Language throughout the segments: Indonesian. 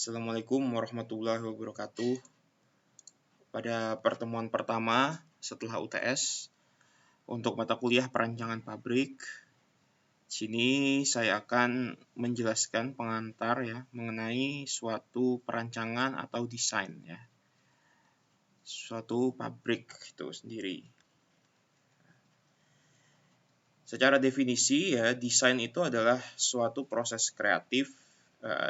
Assalamualaikum warahmatullahi wabarakatuh. Pada pertemuan pertama setelah UTS untuk mata kuliah perancangan pabrik, sini saya akan menjelaskan pengantar ya mengenai suatu perancangan atau desain ya. Suatu pabrik itu sendiri. Secara definisi ya, desain itu adalah suatu proses kreatif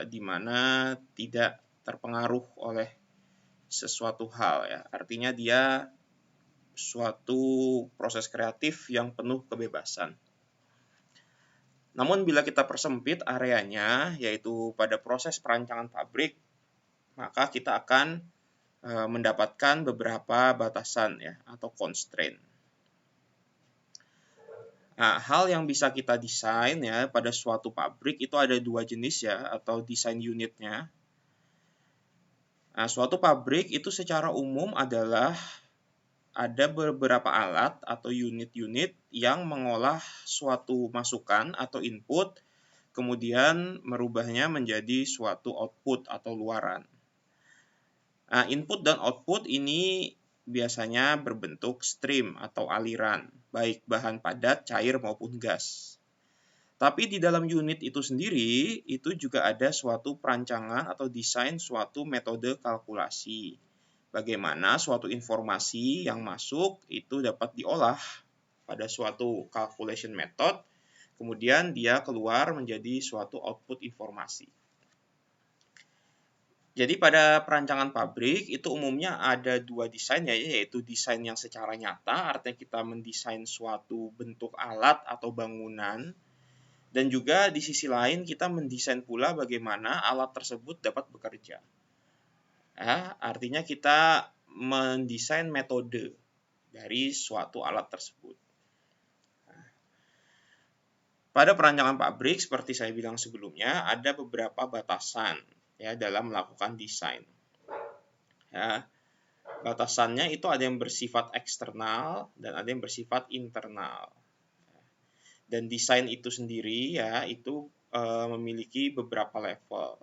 di mana tidak terpengaruh oleh sesuatu hal ya. Artinya dia suatu proses kreatif yang penuh kebebasan. Namun bila kita persempit areanya, yaitu pada proses perancangan pabrik, maka kita akan mendapatkan beberapa batasan ya atau constraint. Nah, hal yang bisa kita desain ya pada suatu pabrik itu ada dua jenis ya atau desain unitnya. Nah, suatu pabrik itu secara umum adalah ada beberapa alat atau unit-unit yang mengolah suatu masukan atau input, kemudian merubahnya menjadi suatu output atau luaran. Nah, input dan output ini biasanya berbentuk stream atau aliran, baik bahan padat, cair maupun gas. Tapi di dalam unit itu sendiri, itu juga ada suatu perancangan atau desain suatu metode kalkulasi. Bagaimana suatu informasi yang masuk itu dapat diolah pada suatu calculation method, kemudian dia keluar menjadi suatu output informasi. Jadi pada perancangan pabrik itu umumnya ada dua desain ya, yaitu desain yang secara nyata, artinya kita mendesain suatu bentuk alat atau bangunan, dan juga di sisi lain kita mendesain pula bagaimana alat tersebut dapat bekerja. Ya, artinya kita mendesain metode dari suatu alat tersebut. Pada perancangan pabrik, seperti saya bilang sebelumnya, ada beberapa batasan ya dalam melakukan desain. Ya, batasannya itu ada yang bersifat eksternal dan ada yang bersifat internal. Dan desain itu sendiri ya itu memiliki beberapa level.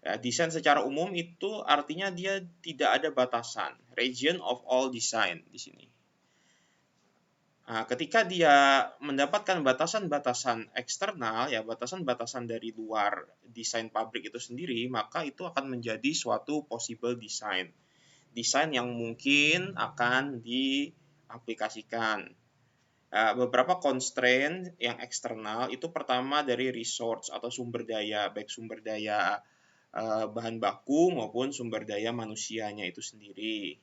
Ya, desain secara umum itu artinya dia tidak ada batasan, region of all design di sini. Nah, ketika dia mendapatkan batasan-batasan eksternal, ya batasan-batasan dari luar desain pabrik itu sendiri, maka itu akan menjadi suatu possible design. Desain yang mungkin akan diaplikasikan. Beberapa constraint yang eksternal itu pertama dari resource atau sumber daya, baik sumber daya bahan baku maupun sumber daya manusianya itu sendiri.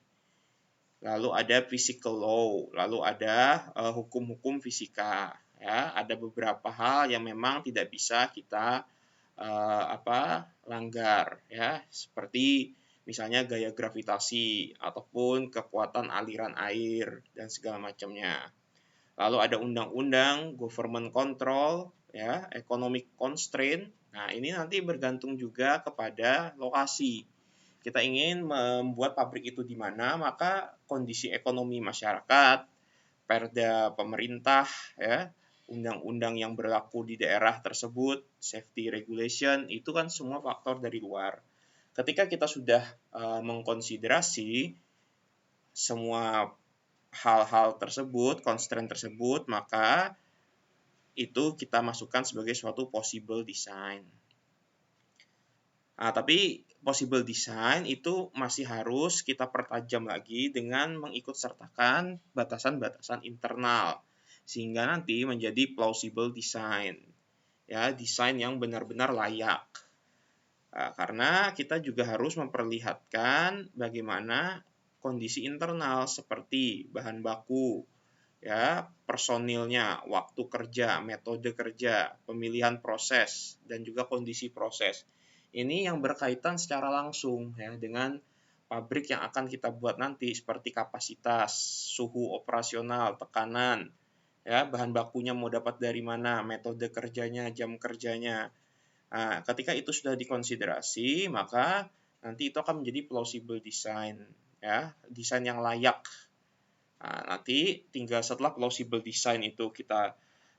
Lalu ada physical law, lalu ada hukum-hukum fisika. Ya, ada beberapa hal yang memang tidak bisa kita langgar, ya, seperti misalnya gaya gravitasi ataupun kekuatan aliran air dan segala macamnya. Lalu ada undang-undang, government control, ya, economic constraint. Nah, ini nanti bergantung juga kepada lokasi. Kita ingin membuat pabrik itu di mana, maka kondisi ekonomi masyarakat, perda pemerintah, ya, undang-undang yang berlaku di daerah tersebut, safety regulation, itu kan semua faktor dari luar. Ketika kita sudah mengkonsiderasi semua hal-hal tersebut, constraint tersebut, maka itu kita masukkan sebagai suatu possible design. Nah, tapi possible design itu masih harus kita pertajam lagi dengan mengikut sertakan batasan-batasan internal sehingga nanti menjadi plausible design. Ya, desain yang benar-benar layak. Nah, karena kita juga harus memperlihatkan bagaimana kondisi internal seperti bahan baku, ya, personilnya, waktu kerja, metode kerja, pemilihan proses dan juga kondisi proses. Ini yang berkaitan secara langsung ya dengan pabrik yang akan kita buat nanti seperti kapasitas, suhu operasional, tekanan, ya, bahan bakunya mau dapat dari mana, metode kerjanya, jam kerjanya. Nah, ketika itu sudah dikonsiderasi, maka nanti itu akan menjadi plausible design, ya, desain yang layak. Nah, nanti tinggal setelah plausible design itu kita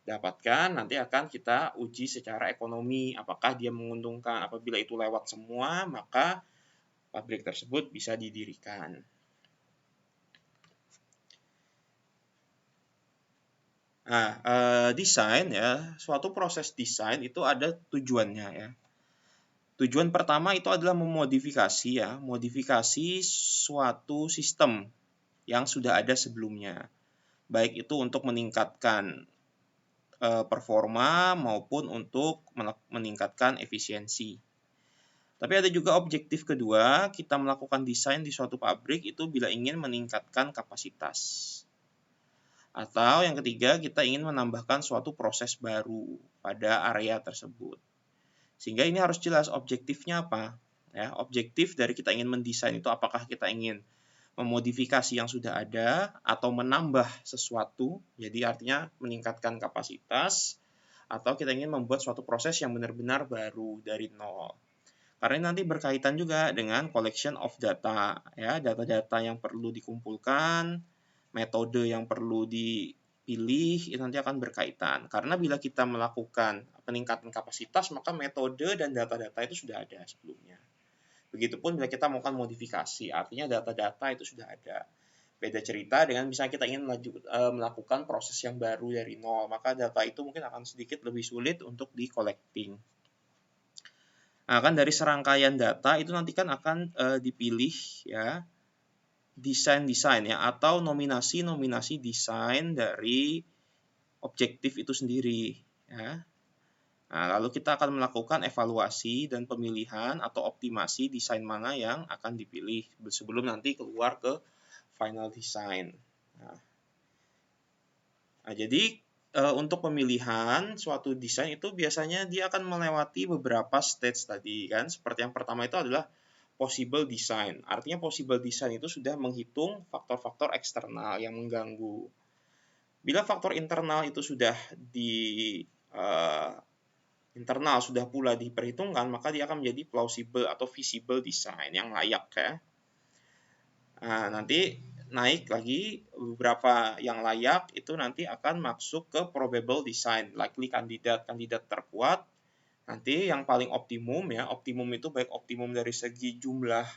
dapatkan, nanti akan kita uji secara ekonomi, apakah dia menguntungkan. Apabila itu lewat semua, maka pabrik tersebut bisa didirikan. Nah, desain ya, suatu proses desain itu ada tujuannya ya. Tujuan pertama itu adalah memodifikasi ya, modifikasi suatu sistem yang sudah ada sebelumnya. Baik itu untuk meningkatkan performa maupun untuk meningkatkan efisiensi. Tapi ada juga objektif kedua, kita melakukan desain di suatu pabrik itu bila ingin meningkatkan kapasitas. Atau yang ketiga, kita ingin menambahkan suatu proses baru pada area tersebut. Sehingga ini harus jelas objektifnya apa. Ya, objektif dari kita ingin mendesain itu apakah kita ingin memodifikasi yang sudah ada atau menambah sesuatu, jadi artinya meningkatkan kapasitas, atau kita ingin membuat suatu proses yang benar-benar baru dari nol. Karena nanti berkaitan juga dengan collection of data, ya, data-data yang perlu dikumpulkan, metode yang perlu dipilih, itu nanti akan berkaitan. Karena bila kita melakukan peningkatan kapasitas, maka metode dan data-data itu sudah ada sebelumnya. Begitupun bila kita melakukan modifikasi, artinya data-data itu sudah ada. Beda cerita dengan misalnya kita ingin melakukan proses yang baru dari nol, maka data itu mungkin akan sedikit lebih sulit untuk di-collecting. Nah, kan dari serangkaian data itu nanti kan akan dipilih ya desain-desain ya atau nominasi-nominasi desain dari objektif itu sendiri ya. Nah, lalu kita akan melakukan evaluasi dan pemilihan atau optimasi desain mana yang akan dipilih sebelum nanti keluar ke final design. Nah, jadi untuk pemilihan suatu desain itu biasanya dia akan melewati beberapa stage tadi kan. Seperti yang pertama itu adalah possible design. Artinya possible design itu sudah menghitung faktor-faktor eksternal yang mengganggu. Bila faktor internal itu sudah internal sudah pula diperhitungkan, maka dia akan menjadi plausible atau feasible design yang layak ya. Nah, nanti naik lagi beberapa yang layak itu nanti akan masuk ke probable design, likely kandidat terkuat. Nanti yang paling optimum ya, optimum itu baik optimum dari segi jumlah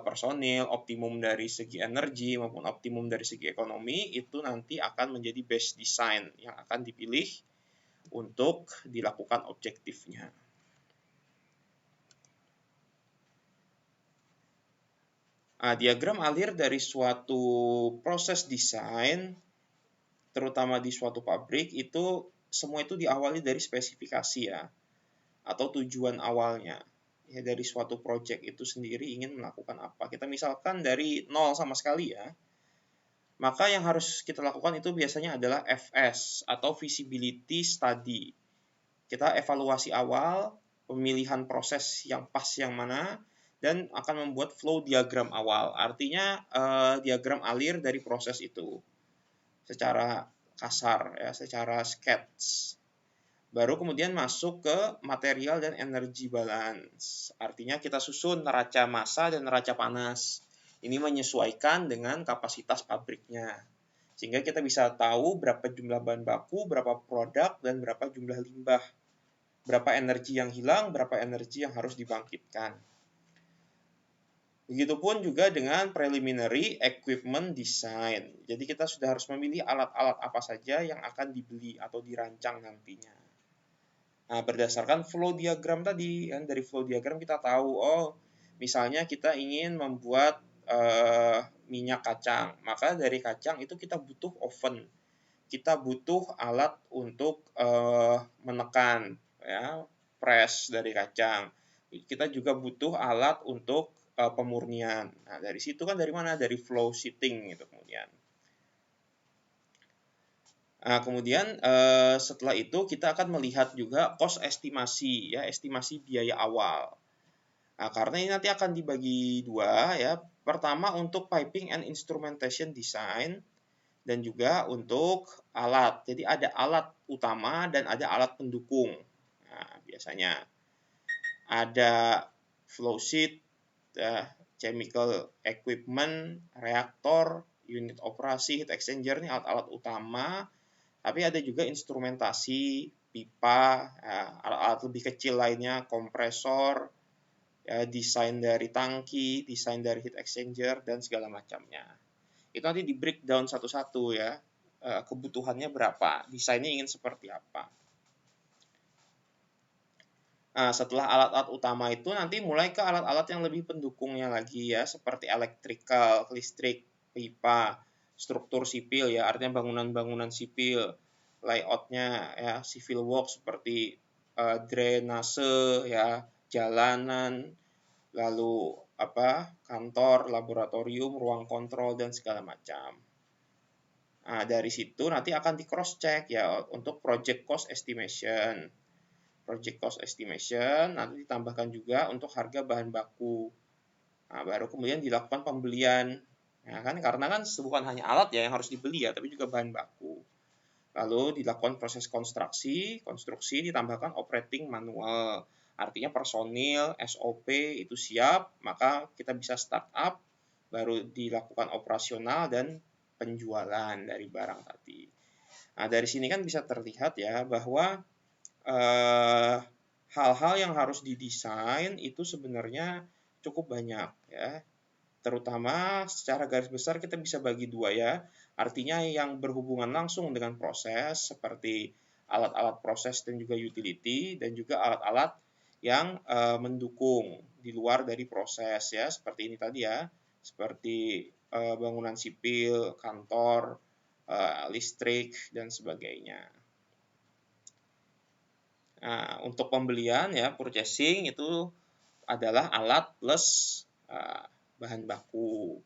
personil, optimum dari segi energi maupun optimum dari segi ekonomi, itu nanti akan menjadi best design yang akan dipilih untuk dilakukan objektifnya. Diagram alir dari suatu proses desain, terutama di suatu pabrik, itu semua itu diawali dari spesifikasi ya, atau tujuan awalnya. Ya, dari suatu project itu sendiri ingin melakukan apa. Kita misalkan dari nol sama sekali ya, maka yang harus kita lakukan itu biasanya adalah FS atau Feasibility Study. Kita evaluasi awal, pemilihan proses yang pas yang mana, dan akan membuat flow diagram awal. Artinya diagram alir dari proses itu secara kasar ya, secara sketch. Baru kemudian masuk ke material dan energy balance. Artinya kita susun neraca massa dan neraca panas. Ini menyesuaikan dengan kapasitas pabriknya. Sehingga kita bisa tahu berapa jumlah bahan baku, berapa produk, dan berapa jumlah limbah. Berapa energi yang hilang, berapa energi yang harus dibangkitkan. Begitupun juga dengan preliminary equipment design. Jadi kita sudah harus memilih alat-alat apa saja yang akan dibeli atau dirancang nantinya. Nah, berdasarkan flow diagram tadi, kan dari flow diagram kita tahu, oh, misalnya kita ingin membuat minyak kacang, maka dari kacang itu kita butuh oven, kita butuh alat untuk menekan, ya, press dari kacang. Kita juga butuh alat untuk pemurnian. Nah, dari situ kan dari mana? Dari flow sheeting itu kemudian. Nah, kemudian setelah itu kita akan melihat juga cost estimasi ya, estimasi biaya awal. Nah, karena ini nanti akan dibagi dua ya. Pertama untuk piping and instrumentation design dan juga untuk alat. Jadi ada alat utama dan ada alat pendukung. Nah, biasanya ada flow sheet, chemical equipment, reaktor, unit operasi, heat exchanger ini alat-alat utama. Tapi ada juga instrumentasi, pipa, alat-alat lebih kecil lainnya, kompresor, ya, desain dari tangki, desain dari heat exchanger, dan segala macamnya. Itu nanti di breakdown satu-satu ya, kebutuhannya berapa, desainnya ingin seperti apa. Nah, setelah alat-alat utama itu nanti mulai ke alat-alat yang lebih pendukungnya lagi ya, seperti elektrikal, listrik, pipa, struktur sipil ya, artinya bangunan-bangunan sipil, layoutnya ya, civil work seperti drainase ya, jalanan, lalu kantor, laboratorium, ruang kontrol dan segala macam. Nah, dari situ nanti akan di cross check ya untuk project cost estimation. Project cost estimation, nanti ditambahkan juga untuk harga bahan baku. Nah, baru kemudian dilakukan pembelian. Nah, karena bukan hanya alat ya yang harus dibeli ya, tapi juga bahan baku. Lalu dilakukan proses konstruksi ditambahkan operating manual. Artinya personil, SOP itu siap, maka kita bisa start up, baru dilakukan operasional dan penjualan dari barang tadi. Nah, dari sini kan bisa terlihat ya bahwa hal-hal yang harus didesain itu sebenarnya cukup banyak ya. Terutama secara garis besar kita bisa bagi dua ya. Artinya yang berhubungan langsung dengan proses seperti alat-alat proses dan juga utility, dan juga alat-alat yang mendukung di luar dari proses ya, seperti ini tadi ya. Seperti bangunan sipil, kantor, listrik dan sebagainya. Nah, untuk pembelian ya, purchasing itu adalah alat plus bahan baku.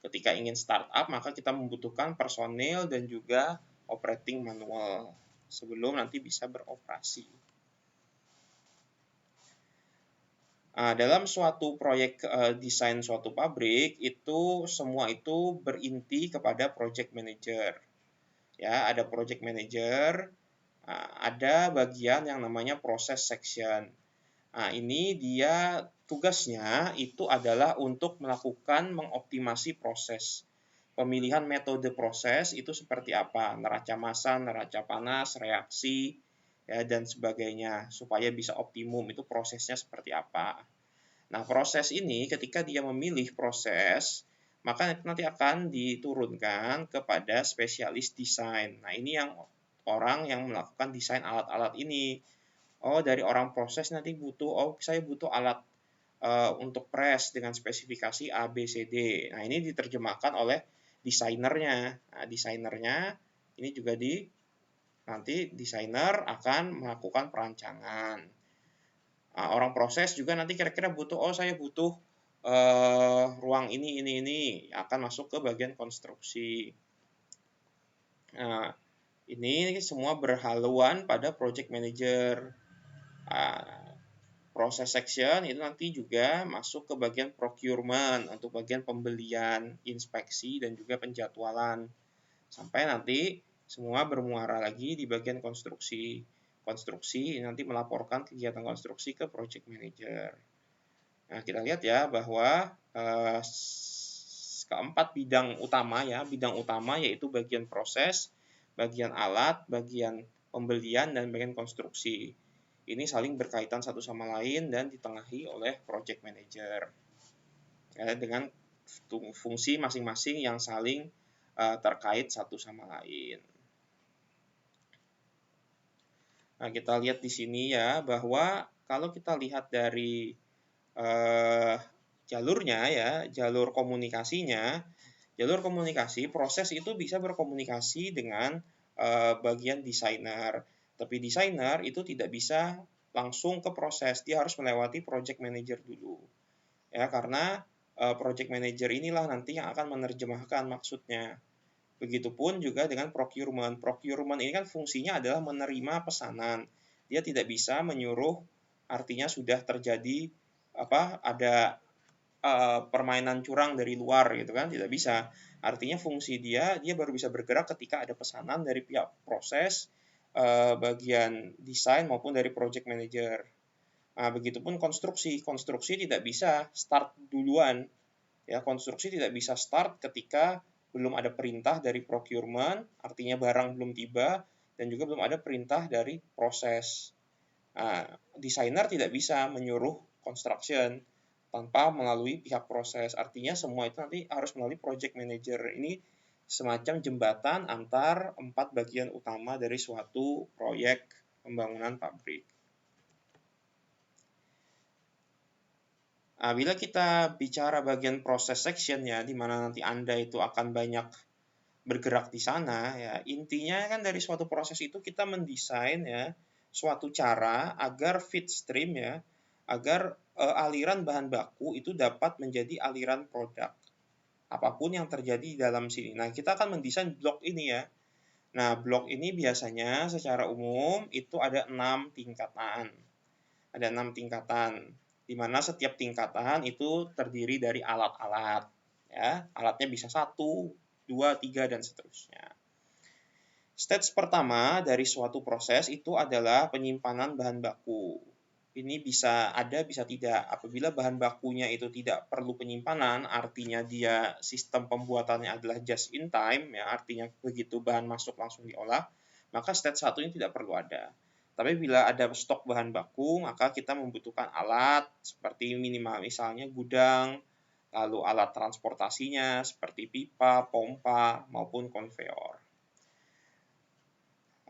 Ketika ingin startup, maka kita membutuhkan personil dan juga operating manual sebelum nanti bisa beroperasi. Dalam suatu proyek desain suatu pabrik, itu semua itu berinti kepada project manager. Ya, ada project manager, ada bagian yang namanya process section. Nah, ini dia tugasnya itu adalah untuk melakukan mengoptimasi proses. Pemilihan metode proses itu seperti apa, neraca massa, neraca panas, reaksi, ya, dan sebagainya, supaya bisa optimum itu prosesnya seperti apa. Nah, proses ini ketika dia memilih proses, maka nanti akan diturunkan kepada spesialis desain. Nah, ini yang orang yang melakukan desain alat-alat ini. Oh, dari orang proses nanti saya butuh alat untuk press dengan spesifikasi A, B, C, D. Nah, ini diterjemahkan oleh desainernya. Nah, desainernya ini juga nanti desainer akan melakukan perancangan. Nah, orang proses juga nanti kira-kira saya butuh ruang ini akan masuk ke bagian konstruksi. Nah, ini semua berhaluan pada project manager. Proses section itu nanti juga masuk ke bagian procurement untuk bagian pembelian, inspeksi, dan juga penjadwalan. Sampai nanti semua bermuara lagi di bagian konstruksi. Konstruksi nanti melaporkan kegiatan konstruksi ke project manager. Nah, kita lihat ya bahwa keempat bidang utama yaitu bagian proses, bagian alat, bagian pembelian, dan bagian konstruksi. Ini saling berkaitan satu sama lain dan ditengahi oleh project manager ya, dengan fungsi masing-masing yang saling terkait satu sama lain. Nah, kita lihat di sini ya bahwa kalau kita lihat dari jalurnya ya, jalur komunikasi proses itu bisa berkomunikasi dengan bagian desainer. Tapi desainer itu tidak bisa langsung ke proses, dia harus melewati project manager dulu. Ya, karena project manager inilah nanti yang akan menerjemahkan maksudnya. Begitupun juga dengan procurement. Procurement ini kan fungsinya adalah menerima pesanan. Dia tidak bisa menyuruh, artinya sudah terjadi ada permainan curang dari luar gitu kan, tidak bisa. Artinya fungsi dia baru bisa bergerak ketika ada pesanan dari pihak proses, bagian desain maupun dari project manager. Nah, begitupun konstruksi tidak bisa start duluan. Ya, konstruksi tidak bisa start ketika belum ada perintah dari procurement, artinya barang belum tiba, dan juga belum ada perintah dari proses. Nah, desainer tidak bisa menyuruh construction tanpa melalui pihak proses. Artinya semua itu nanti harus melalui project manager. Ini semacam jembatan antar 4 bagian utama dari suatu proyek pembangunan pabrik. Nah, bila kita bicara bagian proses section ya, di mana nanti Anda itu akan banyak bergerak di sana, ya intinya kan dari suatu proses itu kita mendesain ya suatu cara agar feed stream ya, agar aliran bahan baku itu dapat menjadi aliran produk. Apapun yang terjadi di dalam sini. Nah, kita akan mendesain blok ini ya. Nah, blok ini biasanya secara umum itu ada 6 tingkatan. Ada 6 tingkatan, di mana setiap tingkatan itu terdiri dari alat-alat. Ya, alatnya bisa 1, 2, 3, dan seterusnya. Stage pertama dari suatu proses itu adalah penyimpanan bahan baku. Ini bisa ada, bisa tidak. Apabila bahan bakunya itu tidak perlu penyimpanan, artinya dia sistem pembuatannya adalah just in time, ya artinya begitu bahan masuk langsung diolah, maka stage 1 ini tidak perlu ada. Tapi bila ada stok bahan baku, maka kita membutuhkan alat seperti minimal misalnya gudang, lalu alat transportasinya seperti pipa, pompa, maupun konveyor.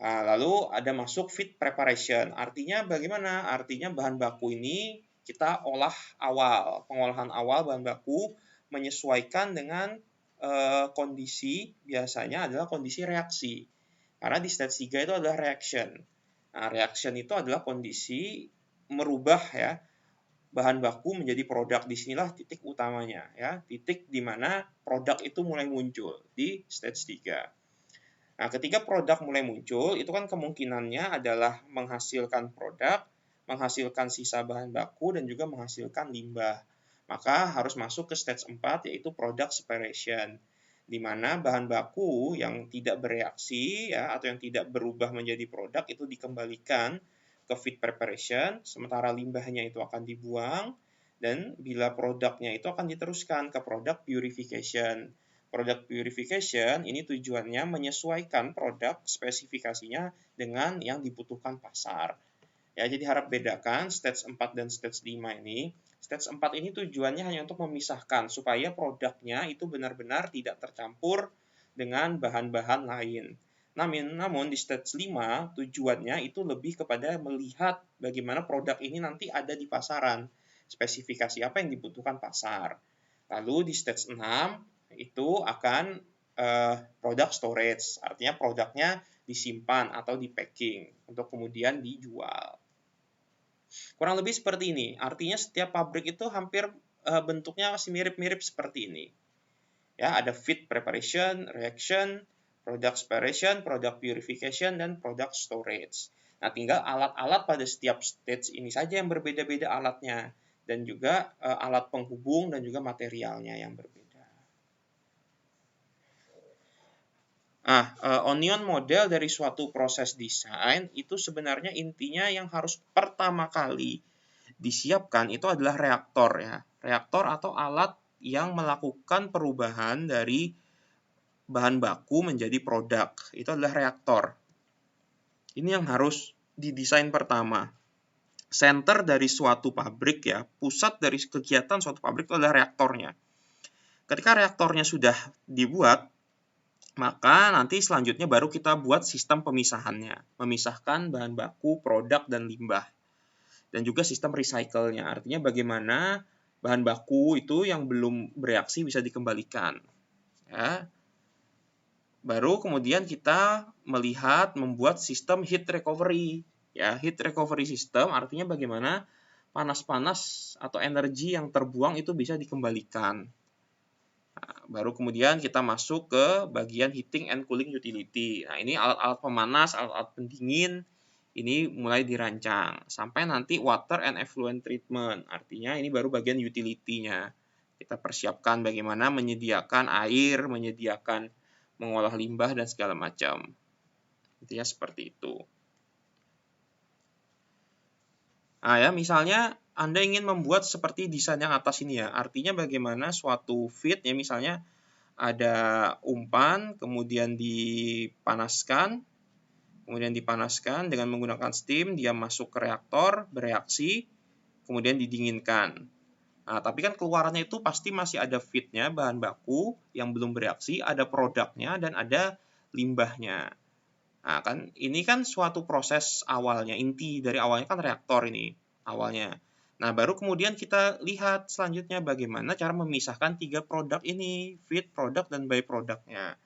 Nah, lalu ada masuk feed preparation. Artinya bagaimana? Artinya bahan baku ini kita olah awal. Pengolahan awal bahan baku menyesuaikan dengan kondisi, biasanya adalah kondisi reaksi. Karena di stage 3 itu adalah reaction. Nah, reaction itu adalah kondisi merubah ya bahan baku menjadi produk. Disinilah titik utamanya ya, titik di mana produk itu mulai muncul di stage 3. Nah, ketika produk mulai muncul, itu kan kemungkinannya adalah menghasilkan produk, menghasilkan sisa bahan baku, dan juga menghasilkan limbah. Maka harus masuk ke stage 4, yaitu product separation, di mana bahan baku yang tidak bereaksi ya, atau yang tidak berubah menjadi produk itu dikembalikan ke feed preparation, sementara limbahnya itu akan dibuang, dan bila produknya itu akan diteruskan ke product purification. Product purification ini tujuannya menyesuaikan produk spesifikasinya dengan yang dibutuhkan pasar. Ya, jadi harap bedakan stage 4 dan stage 5 ini. Stage 4 ini tujuannya hanya untuk memisahkan supaya produknya itu benar-benar tidak tercampur dengan bahan-bahan lain. Namun di stage 5 tujuannya itu lebih kepada melihat bagaimana produk ini nanti ada di pasaran. Spesifikasi apa yang dibutuhkan pasar. Lalu di stage 6 itu akan product storage, artinya produknya disimpan atau di packing untuk kemudian dijual. Kurang lebih seperti ini, artinya setiap pabrik itu hampir bentuknya masih mirip-mirip seperti ini. Ya, ada feed preparation, reaction, product separation, product purification, dan product storage. Nah, tinggal alat-alat pada setiap stage ini saja yang berbeda-beda alatnya, dan juga alat penghubung dan juga materialnya yang berbeda. Onion model dari suatu proses desain itu sebenarnya intinya yang harus pertama kali disiapkan itu adalah reaktor ya. Reaktor atau alat yang melakukan perubahan dari bahan baku menjadi produk. Itu adalah reaktor. Ini yang harus didesain pertama. Center dari suatu pabrik ya, pusat dari kegiatan suatu pabrik itu adalah reaktornya. Ketika reaktornya sudah dibuat, maka nanti selanjutnya baru kita buat sistem pemisahannya. Memisahkan bahan baku, produk, dan limbah. Dan juga sistem recycle-nya. Artinya bagaimana bahan baku itu yang belum bereaksi bisa dikembalikan. Ya. Baru kemudian kita melihat membuat sistem heat recovery. Ya, heat recovery system artinya bagaimana panas-panas atau energi yang terbuang itu bisa dikembalikan. Nah, baru kemudian kita masuk ke bagian heating and cooling utility. Nah, ini alat-alat pemanas, alat-alat pendingin, ini mulai dirancang. Sampai nanti water and effluent treatment. Artinya ini baru bagian utility-nya. Kita persiapkan bagaimana menyediakan air, menyediakan mengolah limbah, dan segala macam. Intinya seperti itu. Nah ya, misalnya Anda ingin membuat seperti desain yang atas ini ya. Artinya bagaimana suatu feed ya, misalnya ada umpan, kemudian dipanaskan, kemudian dipanaskan dengan menggunakan steam, dia masuk ke reaktor, bereaksi, kemudian didinginkan. Nah, tapi kan keluarannya itu pasti masih ada feed-nya, bahan baku yang belum bereaksi, ada produknya, dan ada limbahnya. Nah, kan ini kan suatu proses awalnya, inti dari awalnya kan reaktor ini, awalnya. Nah, baru kemudian kita lihat selanjutnya bagaimana cara memisahkan 3 produk ini, feed, produk, dan byproduct-nya.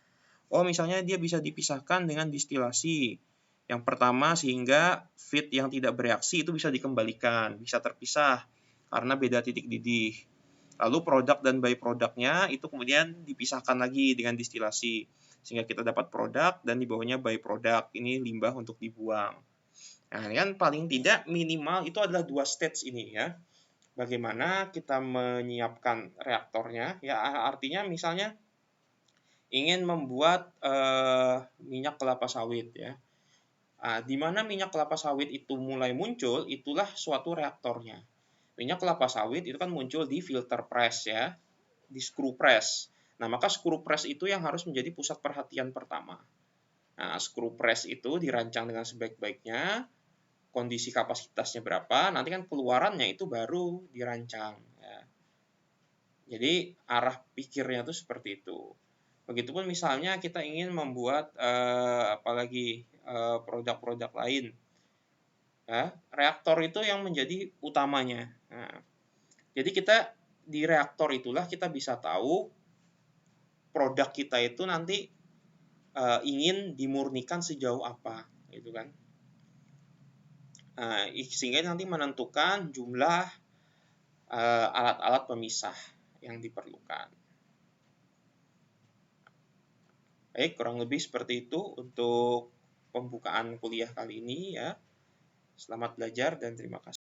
Oh, misalnya dia bisa dipisahkan dengan distilasi. Yang pertama, sehingga feed yang tidak bereaksi itu bisa dikembalikan, bisa terpisah karena beda titik didih. Lalu produk dan byproduct-nya itu kemudian dipisahkan lagi dengan distilasi, sehingga kita dapat produk dan di bawahnya byproduct, ini limbah untuk dibuang. Nah, ini kan paling tidak minimal itu adalah 2 stage ini ya. Bagaimana kita menyiapkan reaktornya, ya artinya misalnya ingin membuat minyak kelapa sawit ya. Nah, di mana minyak kelapa sawit itu mulai muncul, itulah suatu reaktornya. Minyak kelapa sawit itu kan muncul di filter press ya, di screw press. Nah, maka screw press itu yang harus menjadi pusat perhatian pertama. Nah, screw press itu dirancang dengan sebaik-baiknya, kondisi kapasitasnya berapa, nanti kan keluarannya itu baru dirancang. Ya. Jadi arah pikirnya itu seperti itu. Begitupun misalnya kita ingin membuat apalagi produk-produk lain, ya, reaktor itu yang menjadi utamanya. Nah, jadi kita di reaktor itulah kita bisa tahu produk kita itu nanti ingin dimurnikan sejauh apa, gitu kan? Nah, sehingga nanti menentukan jumlah alat-alat pemisah yang diperlukan. Baik, kurang lebih seperti itu untuk pembukaan kuliah kali ini ya. Selamat belajar dan terima kasih.